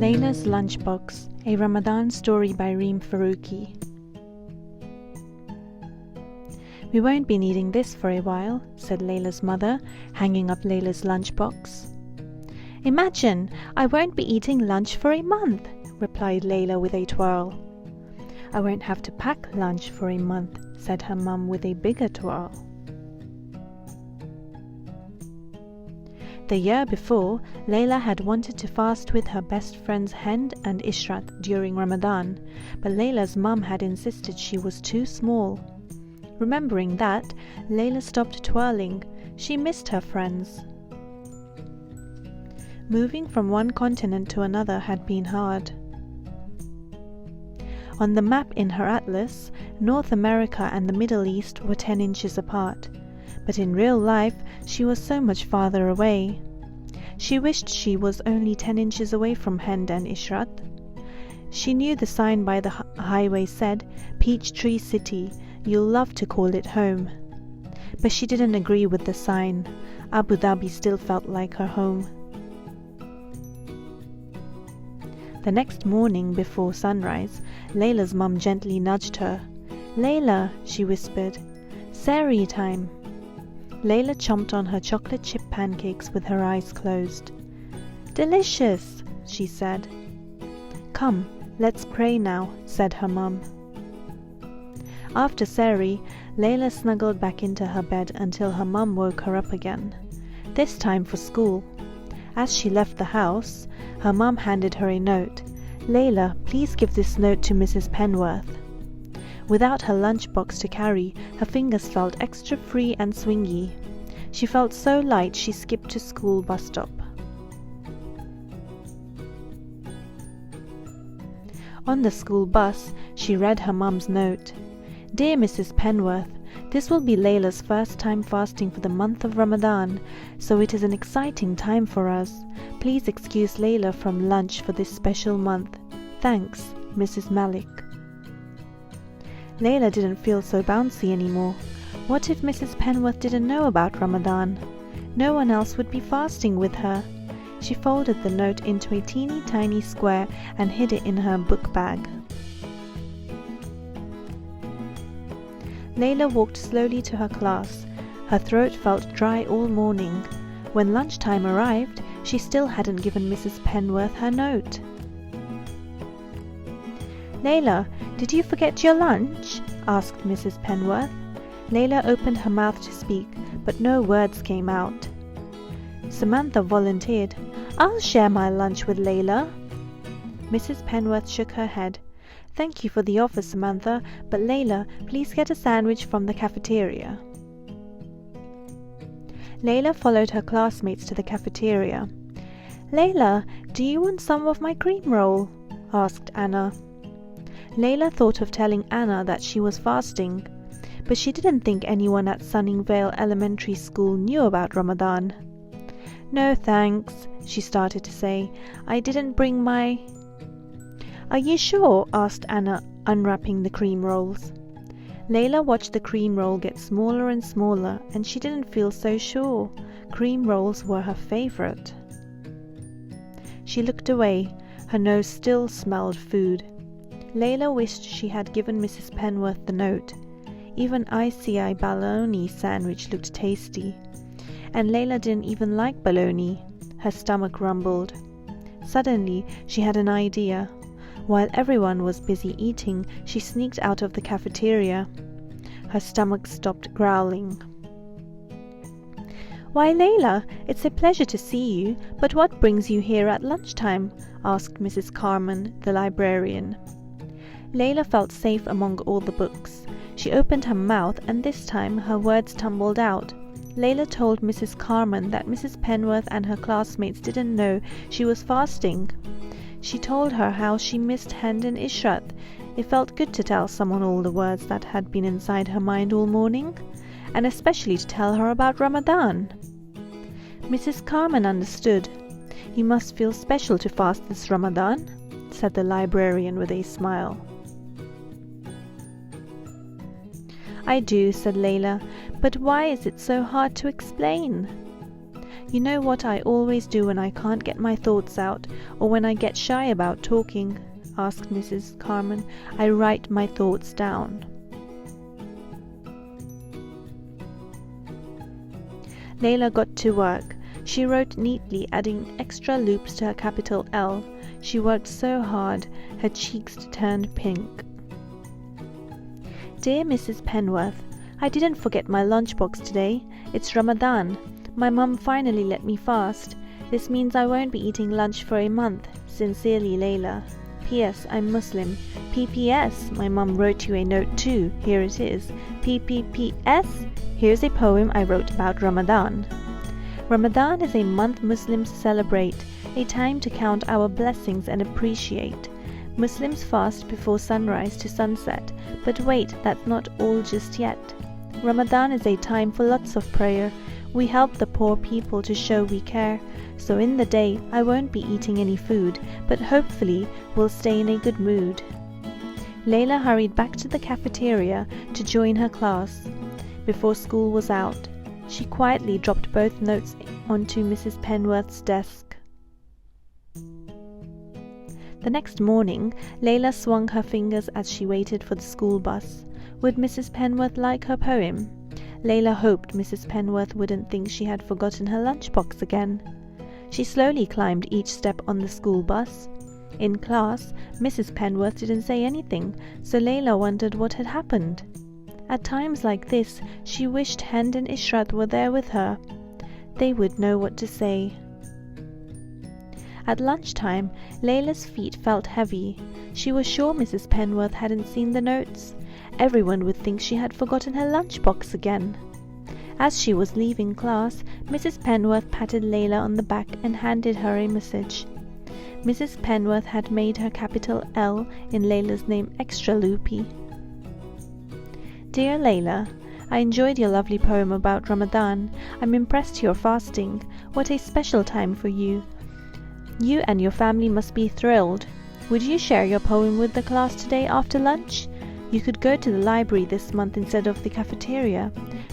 Laila's Lunchbox, a Ramadan story by Reem Faruqi. "We won't be needing this for a while," said Laila's mother, hanging up Laila's lunchbox. "Imagine, I won't be eating lunch for a month," replied Laila with a twirl. "I won't have to pack lunch for a month," said her mum with a bigger twirl. The year before, Laila had wanted to fast with her best friends Hind and Ishrat during Ramadan, but Laila's mum had insisted she was too small. Remembering that, Laila stopped twirling. She missed her friends. Moving from one continent to another had been hard. On the map in her atlas, North America and the Middle East were 10 inches apart, but in real life she was so much farther away. She wished she was only 10 inches away from Hind and Ishrat. She knew the sign by the highway said, "Peachtree City, you'll love to call it home." But she didn't agree with the sign. Abu Dhabi still felt like her home. The next morning before sunrise, Laila's mum gently nudged her. "Laila," she whispered, "Sehri time." Laila chomped on her chocolate chip pancakes with her eyes closed. "Delicious," she said. "Come, let's pray now," said her mum. After Sehri, Laila snuggled back into her bed until her mum woke her up again, this time for school. As she left the house, her mum handed her a note. "Laila, please give this note to Mrs. Penworth." Without her lunchbox to carry, her fingers felt extra free and swingy. She felt so light she skipped to school bus stop. On the school bus, she read her mum's note. "Dear Mrs. Penworth, this will be Laila's first time fasting for the month of Ramadan, so it is an exciting time for us. Please excuse Laila from lunch for this special month. Thanks, Mrs. Malik." Laila didn't feel so bouncy anymore. What if Mrs. Penworth didn't know about Ramadan? No one else would be fasting with her. She folded the note into a teeny tiny square and hid it in her book bag. Laila walked slowly to her class. Her throat felt dry all morning. When lunchtime arrived, she still hadn't given Mrs. Penworth her note. "Laila, did you forget your lunch?" asked Mrs. Penworth. Laila opened her mouth to speak, but no words came out. Samantha volunteered, "I'll share my lunch with Laila." Mrs. Penworth shook her head. "Thank you for the offer, Samantha, but Laila, please get a sandwich from the cafeteria." Laila followed her classmates to the cafeteria. "Laila, do you want some of my cream roll?" asked Anna. Laila thought of telling Anna that she was fasting, but she didn't think anyone at Sunningvale Elementary School knew about Ramadan. "No thanks," she started to say. "I didn't bring my—" "Are you sure?" asked Anna, unwrapping the cream rolls. Laila watched the cream roll get smaller and smaller, and she didn't feel so sure. Cream rolls were her favorite. She looked away. Her nose still smelled food. Laila wished she had given Mrs. Penworth the note. Even ICI bologna sandwich looked tasty. And Laila didn't even like bologna. Her stomach rumbled. Suddenly, she had an idea. While everyone was busy eating, she sneaked out of the cafeteria. Her stomach stopped growling. "Why, Laila, it's a pleasure to see you, but what brings you here at lunchtime?" asked Mrs. Carman, the librarian. Laila felt safe among all the books. She opened her mouth, and this time her words tumbled out. Laila told Mrs. Carman that Mrs. Penworth and her classmates didn't know she was fasting. She told her how she missed Hind and Ishrat. It felt good to tell someone all the words that had been inside her mind all morning, and especially to tell her about Ramadan. Mrs. Carman understood. "You must feel special to fast this Ramadan," said the librarian with a smile. "I do," said Laila, "but why is it so hard to explain?" You know what I always do when I can't get my thoughts out, or when I get shy about talking?" asked Mrs. Carmen. "I write my thoughts down." Layla got to work. She wrote neatly, adding extra loops to her capital L. She worked so hard, her cheeks turned pink. "Dear Mrs. Penworth, I didn't forget my lunchbox today. It's Ramadan. My mum finally let me fast. This means I won't be eating lunch for a month. Sincerely, Layla. P.S. I'm Muslim. P.P.S. My mum wrote you a note too. Here it is. P.P.P.S. Here's a poem I wrote about Ramadan. Ramadan is a month Muslims celebrate, a time to count our blessings and appreciate. Muslims fast before sunrise to sunset, but wait, that's not all just yet. Ramadan is a time for lots of prayer. We help the poor people to show we care. So in the day, I won't be eating any food, but hopefully we'll stay in a good mood." Layla hurried back to the cafeteria to join her class. Before school was out, she quietly dropped both notes onto Mrs. Penworth's desk. The next morning, Layla swung her fingers as she waited for the school bus. Would Mrs. Penworth like her poem? Layla hoped Mrs. Penworth wouldn't think she had forgotten her lunchbox again. She slowly climbed each step on the school bus. In class, Mrs. Penworth didn't say anything, so Layla wondered what had happened. At times like this, she wished Hind and Ishrat were there with her. They would know what to say. At lunchtime, Layla's feet felt heavy. She was sure Mrs. Penworth hadn't seen the notes. Everyone would think she had forgotten her lunchbox again. As she was leaving class, Mrs. Penworth patted Layla on the back and handed her a message. Mrs. Penworth had made her capital L in Layla's name extra loopy. Dear Layla, I enjoyed your lovely poem about Ramadan. I'm impressed you're fasting. What a special time for you. You and your family must be thrilled. Would you share your poem with the class today after lunch? You could go to the library this month instead of the cafeteria.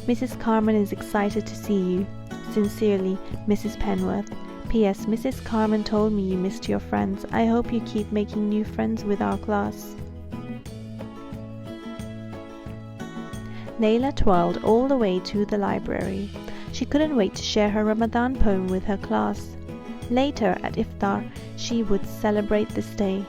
Mrs. Carmen is excited to see you. Sincerely, Mrs. Penworth. P.S. Mrs. Carmen told me you missed your friends. I hope you keep making new friends with our class. Layla twirled all the way to the library. She couldn't wait to share her Ramadan poem with her class. Later, at iftar, she would celebrate this day.